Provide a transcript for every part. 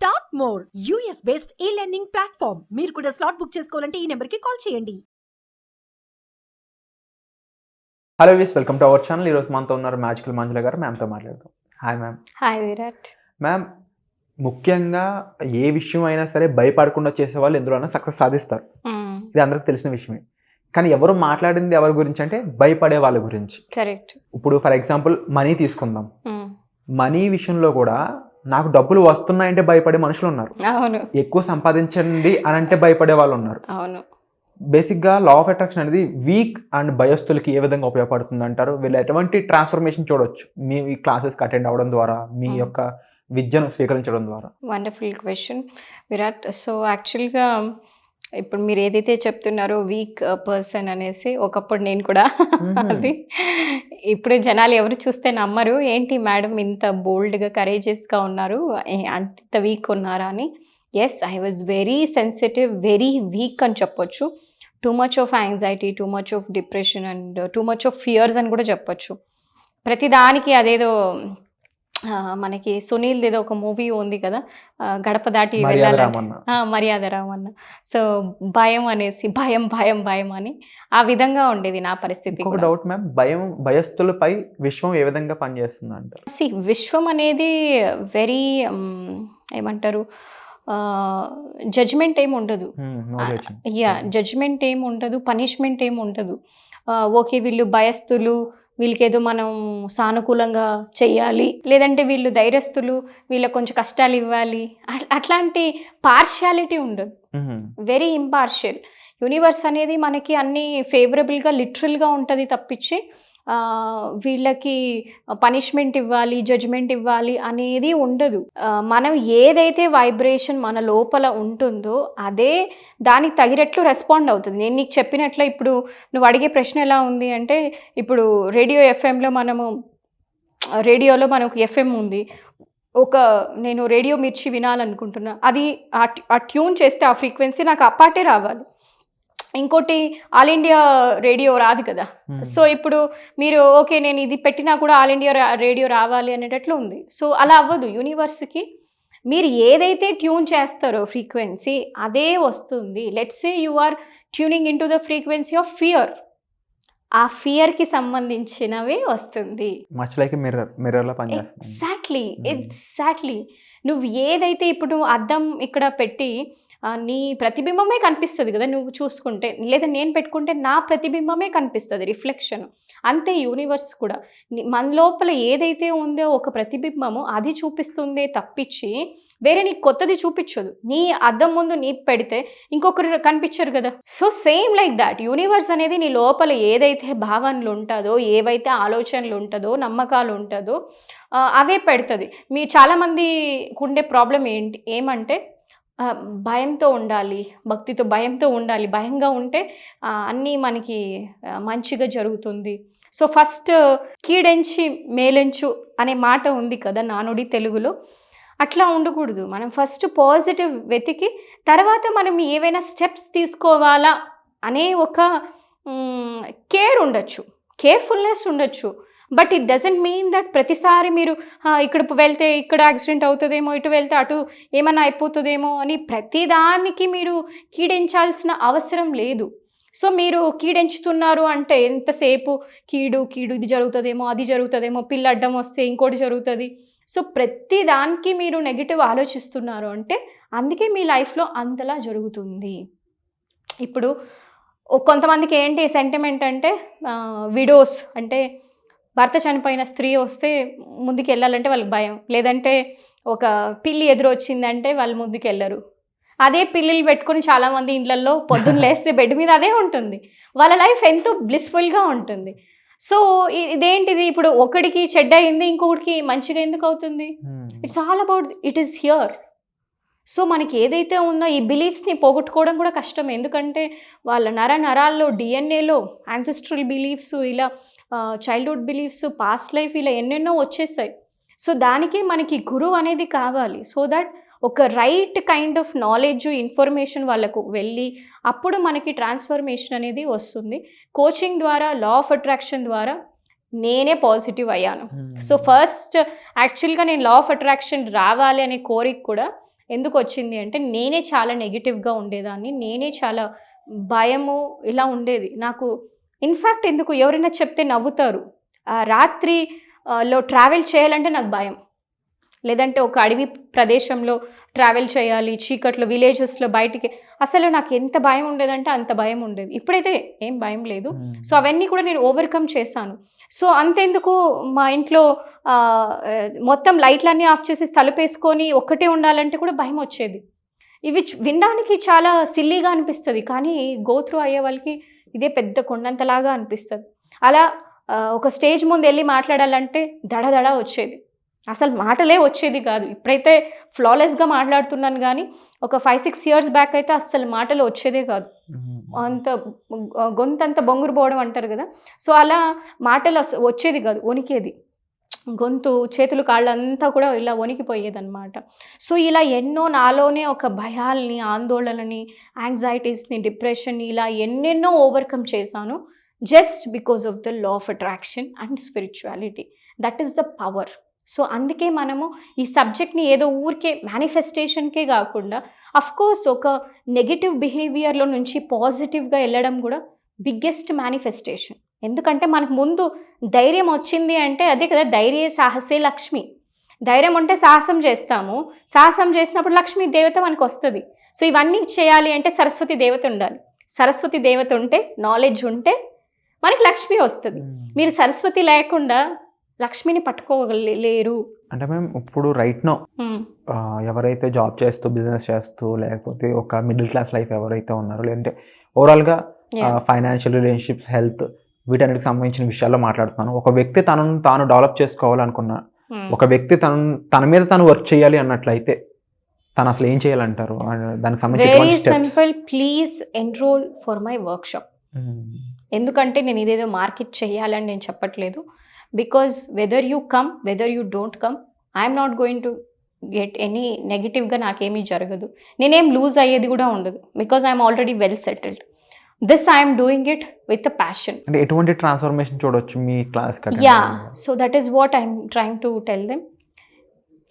Start more US based ఈ learning platform. మీరు కూడా స్లాట్ బుక్ చేసుకోవాలంటే ఈ నెంబర్కి కాల్ చేయండి. హలో విస్, వెల్కమ్ టు అవర్ ఛానల్. ఈరోజు మనతో ఉన్నారు మ్యాజికల్ మంజుల గారు. మ్యామ్తో మాట్లాడదాం. Hi ma'am. Hi Virat. Ma'am, ముఖ్యంగా ఏ విషయం అయినా సరే భయపడకుండా చేసే వాళ్ళు ఎందులోనైనా సక్సెస్ సాధిస్తారు. ఇది అందరికి తెలిసిన విషయమే. కానీ ఎవరు మాట్లాడింది ఎవరి గురించి అంటే భయపడే వాళ్ళ గురించి. కరెక్ట్. ఇప్పుడు ఫర్ ఎగ్జాంపుల్ మనీ తీసుకుందాం. మనీ విషయంలో కూడా నాకు డబ్బులు వస్తున్నాయంటే భయపడే మనుషులు ఉన్నారు. అవును. ఎక్కువ సంపాదించండి అని అంటే భయపడే వాళ్ళు ఉన్నారు. అవును. బేసిక్గా లా ఆఫ్ అట్రాక్షన్ అనేది వీక్ అండ్ భయస్థులకి ఏ విధంగా ఉపయోగపడుతుంది అంటారు? వీళ్ళు ఎటువంటి ట్రాన్స్ఫర్మేషన్ చూడొచ్చు మీ క్లాసెస్కి అటెండ్ అవ్వడం ద్వారా, మీ యొక్క విద్యను స్వీకరించడం ద్వారా? Wonderful question Virat. సో యాక్చువల్గా ఇప్పుడు మీరు ఏదైతే చెప్తున్నారో వీక్ పర్సన్ అనేసి, ఒకప్పుడు నేను కూడా అది. ఇప్పుడు జనాలు ఎవరు చూస్తే నమ్మరు, ఏంటి మేడం ఇంత బోల్డ్గా కరేజియస్గా ఉన్నారు, అంత వీక్ ఉన్నారా అని. Yes, I was very sensitive, very weak అని చెప్పొచ్చు. Too much of anxiety, too much of depression and too much of fears అని కూడా చెప్పొచ్చు. ప్రతిదానికి అదేదో మనకి సునీల్ ఏదో ఒక మూవీ ఉంది కదా, గడప దాటి వెళ్ళాలి, మర్యాద రామన్న. సో భయం అనేసి భయం భయం భయం అని ఆ విధంగా ఉండేది నా పరిస్థితి. ఒక డౌట్ మ్యామ్, భయస్థులపై విశ్వం ఏ విధంగా పనిచేస్తుంది అంటారు? విశ్వం అనేది వెరీ ఏమంటారు, జడ్జ్మెంట్ ఏమి ఉండదు. జడ్జ్మెంట్ ఏమి ఉండదు, పనిష్మెంట్ ఏమి ఉండదు. ఓకే, వీళ్ళు భయస్థులు, వీళ్ళకేదో మనం సానుకూలంగా చెయ్యాలి, లేదంటే వీళ్ళు ధైర్యస్తులు, వీళ్ళకి కొంచెం కష్టాలు ఇవ్వాలి, అట్లాంటి పార్షియాలిటీ ఉండదు. Very impartial. యూనివర్స్ అనేది మనకి అన్ని ఫేవరబుల్గా లిటరల్గా ఉంటుంది తప్పించి వీళ్ళకి పనిష్మెంట్ ఇవ్వాలి, జడ్జ్మెంట్ ఇవ్వాలి అనేది ఉండదు. మనం ఏదైతే వైబ్రేషన్ మన లోపల ఉంటుందో అదే దానికి తగినట్లు రెస్పాండ్ అవుతుంది. నేను నీకు చెప్పినట్లు, ఇప్పుడు నువ్వు అడిగే ప్రశ్న ఎలా ఉంది అంటే, ఇప్పుడు రేడియో ఎఫ్ఎంలో రేడియోలో మనకు ఎఫ్ఎం ఉంది. నేను రేడియో మిర్చి వినాలనుకుంటున్నా, అది ఆ ట్యూన్ చేస్తే ఆ ఫ్రీక్వెన్సీ నాకు అప్పాటే రావాలి. ఇంకోటి ఆల్ ఇండియా రేడియో రాదు కదా. సో ఇప్పుడు మీరు ఓకే నేను ఇది పెట్టినా కూడా ఆల్ ఇండియా రేడియో రావాలి అనేటట్లు ఉంది. సో అలా అవ్వదు. యూనివర్స్కి మీరు ఏదైతే ట్యూన్ చేస్తారో ఫ్రీక్వెన్సీ అదే వస్తుంది. Let's say you are tuning in to the frequency of fear, ఆ ఫియర్కి సంబంధించినవే వస్తుంది. ఎగ్జాక్ట్లీ. నువ్వు ఏదైతే ఇప్పుడు అద్దం ఇక్కడ పెట్టి నీ ప్రతిబింబమే కనిపిస్తుంది కదా నువ్వు చూసుకుంటే, లేదా నేను పెట్టుకుంటే నా ప్రతిబింబమే కనిపిస్తుంది, రిఫ్లెక్షన్. అంతే యూనివర్స్ కూడా మన లోపల ఏదైతే ఉందో ఒక ప్రతిబింబము అది చూపిస్తుందే తప్పించి వేరే నీకు కొత్తది చూపించదు. నీ అద్దం ముందు నీ పెడితే ఇంకొకరు కనిపించరు కదా. So same like that universe అనేది నీ లోపల ఏదైతే భావనలు ఉంటుందో, ఏవైతే ఆలోచనలు ఉంటుందో, నమ్మకాలు ఉంటుందో అవే పెడుతుంది. మీ చాలామందికి ఉండే ప్రాబ్లం ఏమంటే భయంతో ఉండాలి, భక్తితో భయంతో ఉండాలి. భయంగా ఉంటే అన్నీ మనకి మంచిగా జరుగుతుంది. సో ఫస్ట్ కీడెంచి మేలెంచు అనే మాట ఉంది కదా నానుడి తెలుగులో. అట్లా ఉండకూడదు. మనం ఫస్ట్ పాజిటివ్ వెతికి తర్వాత మనం ఏవైనా స్టెప్స్ తీసుకోవాలా అనే ఒక కేర్ ఉండొచ్చు, కేర్ఫుల్నెస్ ఉండొచ్చు. But it doesn't mean that ప్రతిసారి మీరు ఇక్కడ వెళ్తే ఇక్కడ యాక్సిడెంట్ అవుతుందేమో, ఇటు వెళ్తే అటు ఏమైనా అయిపోతుందేమో అని ప్రతిదానికి మీరు కీడించాల్సిన అవసరం లేదు. సో మీరు కీడించుతున్నారు అంటే ఎంతసేపు కీడు ఇది జరుగుతుందేమో, అది జరుగుతుందేమో, పిల్ల అడ్డం వస్తే ఇంకోటి జరుగుతుంది. సో ప్రతిదానికి మీరు నెగిటివ్ ఆలోచిస్తున్నారు అంటే అందుకే మీ లైఫ్లో అంతలా జరుగుతుంది. ఇప్పుడు కొంతమందికి ఏంటి సెంటిమెంట్ అంటే, విడోస్ అంటే భర్త చనిపోయిన స్త్రీ వస్తే ముందుకు వెళ్ళాలంటే వాళ్ళకి భయం, లేదంటే ఒక పిల్లి ఎదురు వచ్చిందంటే వాళ్ళు ముందుకు వెళ్ళరు. అదే పిల్లిలు పెట్టుకొని చాలామంది ఇండ్లలో పొద్దున్న లేస్తే బెడ్ మీద అదే ఉంటుంది. వాళ్ళ లైఫ్ ఎంతో బ్లిస్ఫుల్గా ఉంటుంది. సో ఇదేంటిది, ఇప్పుడు ఒకడికి చెడ్డ అయింది ఇంకొకటికి మంచిగా ఎందుకు అవుతుంది? It's all about it is here. So మనకి ఏదైతే ఉందో ఈ బిలీఫ్స్ని పోగొట్టుకోవడం కూడా కష్టం. ఎందుకంటే వాళ్ళ నరాల్లో డిఎన్ఏలో యాన్సెస్ట్రల్ బిలీఫ్స్, ఇలా చైల్డ్హుడ్ బిలీఫ్స్, పాస్ట్ లైఫ్, ఇలా ఎన్నెన్నో వచ్చేసాయి. సో దానికే మనకి గురువు అనేది కావాలి. సో దట్ ఒక right kind of knowledge, information వాళ్ళకు వెళ్ళి అప్పుడు మనకి ట్రాన్స్ఫర్మేషన్ అనేది వస్తుంది. కోచింగ్ ద్వారా, లా ఆఫ్ అట్రాక్షన్ ద్వారా నేనే పాజిటివ్ అయ్యాను. సో ఫస్ట్ యాక్చువల్గా నేను లా ఆఫ్ అట్రాక్షన్ రావాలి అనే కోరిక కూడా ఎందుకు వచ్చింది అంటే నేనే చాలా నెగిటివ్గా ఉండేదాన్ని, నేనే చాలా భయము ఇలా ఉండేది నాకు. ఇన్ఫ్యాక్ట్ ఎందుకు ఎవరైనా చెప్తే నవ్వుతారు, రాత్రిలో ట్రావెల్ చేయాలంటే నాకు భయం, లేదంటే ఒక అడవి ప్రదేశంలో ట్రావెల్ చేయాలి చీకట్లో విలేజెస్లో బయటికి, అసలు నాకు ఎంత భయం ఉండేదంటే అంత భయం ఉండేది. ఇప్పుడైతే ఏం భయం లేదు. సో అవన్నీ కూడా నేను ఓవర్కమ్ చేశాను. సో అంతెందుకు మా ఇంట్లో మొత్తం లైట్లన్నీ ఆఫ్ చేసి తలుపేసుకొని ఒక్కటే ఉండాలంటే కూడా భయం వచ్చేది. ఇవి వినడానికి చాలా సిల్లీగా అనిపిస్తుంది, కానీ గో త్రూ అయ్యే వాళ్ళకి ఇదే పెద్ద కొండంతలాగా అనిపిస్తుంది. అలా ఒక స్టేజ్ ముందు వెళ్ళి మాట్లాడాలంటే దడదడ వచ్చేది, అసలు మాటలే వచ్చేది కాదు. ఇప్పుడైతే ఫ్లాలెస్గా మాట్లాడుతున్నాను, కానీ ఒక 5-6 years బ్యాక్ అయితే అస్సలు మాటలు వచ్చేదే కాదు. అంత గొంతంత బొంగురు పోవడం అంటారు కదా, సో అలా మాటలు వచ్చేది కాదు, వణికేది గొంతు, చేతులు కాళ్ళంతా కూడా ఇలా వణికిపోయేదన్నమాట. సో ఇలా ఎన్నో నాలోనే ఒక భయాల్ని, ఆందోళనని, యాంగ్జైటీస్ని, డిప్రెషన్ని ఇలా ఎన్నెన్నో ఓవర్కమ్ చేశాను, just because of the law of attraction and spirituality. That is the power. So అందుకే మనము ఈ సబ్జెక్ట్ని ఏదో ఊరికే మేనిఫెస్టేషన్కే కాకుండా, అఫ్కోర్స్ ఒక నెగిటివ్ బిహేవియర్లో నుంచి పాజిటివ్గా వెళ్ళడం కూడా బిగ్గెస్ట్ మేనిఫెస్టేషన్. ఎందుకంటే మనకు ముందు ధైర్యం వచ్చింది అంటే అదే కదా, ధైర్య సాహసే లక్ష్మి. ధైర్యం ఉంటే సాహసం చేస్తాము, సాహసం చేసినప్పుడు లక్ష్మీ దేవత మనకు వస్తుంది. సో ఇవన్నీ చేయాలి అంటే సరస్వతి దేవత ఉండాలి. సరస్వతి దేవత ఉంటే, నాలెడ్జ్ ఉంటే మనకి లక్ష్మి వస్తుంది. మీరు సరస్వతి లేకుండా లక్ష్మిని పట్టుకోలేరు. అంటే మేము ఇప్పుడు రైట్ నో ఎవరైతే జాబ్ చేస్తూ, బిజినెస్ చేస్తూ, లేకపోతే ఒక మిడిల్ క్లాస్ లైఫ్ ఎవరైతే ఉన్నారో, లేదంటే ఓవరాల్గా ఫైనాన్షియల్, రిలేషన్షిప్స్, హెల్త్, వీటన్నిటికి సంబంధించిన విషయాల్లో మాట్లాడుతున్నాను. ఒక వ్యక్తి తనను తాను డెవలప్ చేసుకోవాలనుకున్నా, ఒక వ్యక్తి తన మీద తను వర్క్ చేయాలి అన్నట్లయితే తను అసలు ఏం చేయాలంటారు? దానికి సంబంధించి very simple, please enroll for my workshop. ఎందుకంటే నేను ఇదేదో మార్కెట్ చేయాలని నేను చెప్పట్లేదు. Because whether you come, whether you don't come, I'm not going to get any నెగిటివ్గా నాకేమీ జరగదు, నేనేం లూజ్ అయ్యేది కూడా ఉండదు. Because I'm already well settled. This I'm doing it with a passion. అంటే ఎటువంటి ట్రాన్స్ఫర్మేషన్ చూడొచ్చు మీ class? Yeah, so that is what I'm trying to tell them.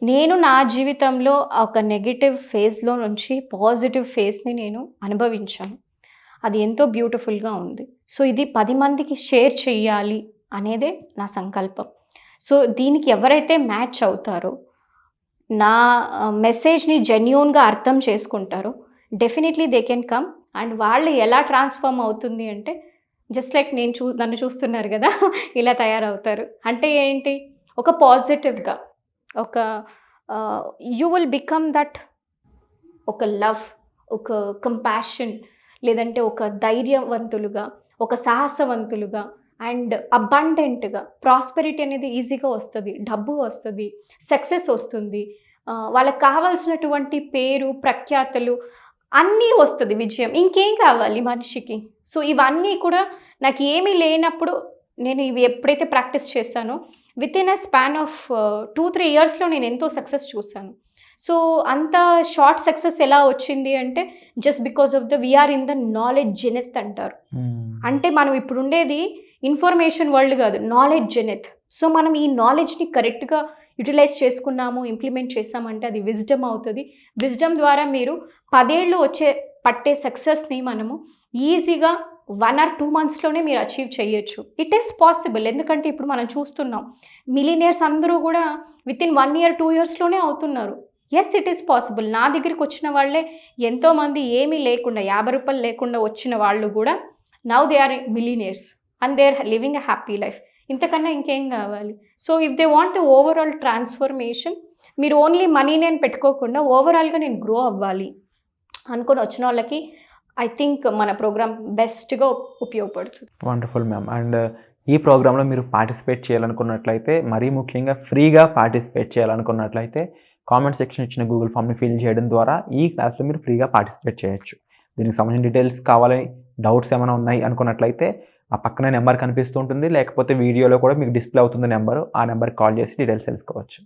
నేను నా జీవితంలో ఒక నెగిటివ్ ఫేజ్లో నుంచి పాజిటివ్ ఫేజ్ని నేను అనుభవించాను. అది ఎంతో బ్యూటిఫుల్గా ఉంది. సో ఇది 10 మందికి షేర్ చెయ్యాలి అనేదే నా సంకల్పం. సో దీనికి ఎవరైతే మ్యాచ్ అవుతారో, నా మెసేజ్ని జెన్యూన్గా అర్థం చేసుకుంటారో, definitely they can come. And వాళ్ళు ఎలా ట్రాన్స్ఫార్మ్ అవుతుంది అంటే, జస్ట్ లైక్ నన్ను చూస్తున్నారు కదా, ఇలా తయారవుతారు. అంటే ఏంటి, ఒక పాజిటివ్గా, ఒక యూ విల్ బికమ్ దట్, ఒక లవ్, ఒక కంపాషన్, లేదంటే ఒక ధైర్యవంతులుగా, ఒక సాహసవంతులుగా, అండ్ అబండెంట్గా. ప్రాస్పెరిటీ అనేది ఈజీగా వస్తుంది, డబ్బు వస్తుంది, సక్సెస్ వస్తుంది, వాళ్ళకి కావాల్సినటువంటి పేరు, ప్రఖ్యాతలు అన్నీ వస్తుంది, విజయం. ఇంకేం కావాలి మనిషికి? సో ఇవన్నీ కూడా నాకు ఏమీ లేనప్పుడు నేను ఇవి ఎప్పుడైతే ప్రాక్టీస్ చేశానో, with in a span of 2-3 yearsలో నేను ఎంతో సక్సెస్ చూశాను. సో అంత షార్ట్ సక్సెస్ ఎలా వచ్చింది అంటే, just because of the we're in the knowledge zenith అంటారు. అంటే మనం ఇప్పుడు ఉండేది ఇన్ఫర్మేషన్ వరల్డ్ కాదు, నాలెడ్జ్ జెనెత్. సో మనం ఈ నాలెడ్జ్ని కరెక్ట్గా యూటిలైజ్ చేసుకున్నాము, ఇంప్లిమెంట్ చేసామంటే అది విజ్డమ్ అవుతుంది. విజ్డమ్ ద్వారా మీరు 10 ఏళ్ళు పట్టే సక్సెస్ని మనము ఈజీగా 1 or 2 monthsలోనే మీరు అచీవ్ చేయొచ్చు. It is possible. ఎందుకంటే ఇప్పుడు మనం చూస్తున్నాం, మిలినియర్స్ అందరూ కూడా విత్ ఇన్ 1 year 2 yearsలోనే అవుతున్నారు. Yes, it is possible. నా దగ్గరికి వచ్చిన వాళ్ళే ఎంతోమంది ఏమీ లేకుండా, 50 రూపాయలు లేకుండా వచ్చిన వాళ్ళు కూడా now they are millionaires and they are living a happy life. ఇంతకన్నా ఇంకేం కావాలి? So if they want overall transformation, మీరు ఓన్లీ మనీ నేను పెట్టుకోకుండా ఓవరాల్గా నేను గ్రో అవ్వాలి అనుకొని వచ్చిన వాళ్ళకి ఐ థింక్ మన ప్రోగ్రామ్ బెస్ట్గా ఉపయోగపడుతుంది. Wonderful ma'am. అండ్ ఈ ప్రోగ్రాంలో మీరు పార్టిసిపేట్ చేయాలనుకున్నట్లయితే, మరీ ముఖ్యంగా ఫ్రీగా పార్టిసిపేట్ చేయాలనుకున్నట్లయితే, కామెంట్ సెక్షన్ ఇచ్చిన గూగుల్ ఫామ్ని ఫిల్ చేయడం ద్వారా ఈ క్లాస్లో మీరు ఫ్రీగా పార్టిసిపేట్ చేయొచ్చు. దీనికి సంబంధించిన డీటెయిల్స్ కావాలి, డౌట్స్ ఏమైనా ఉన్నాయి అనుకున్నట్లయితే ఆ పక్కన నెంబర్ కనిపిస్తూ ఉంటుంది, లేకపోతే వీడియోలో కూడా మీకు డిస్ప్లే అవుతుంది నెంబరు, ఆ నెంబర్కి కాల్ చేసి డీటెయిల్స్ తెలుసుకోవచ్చు.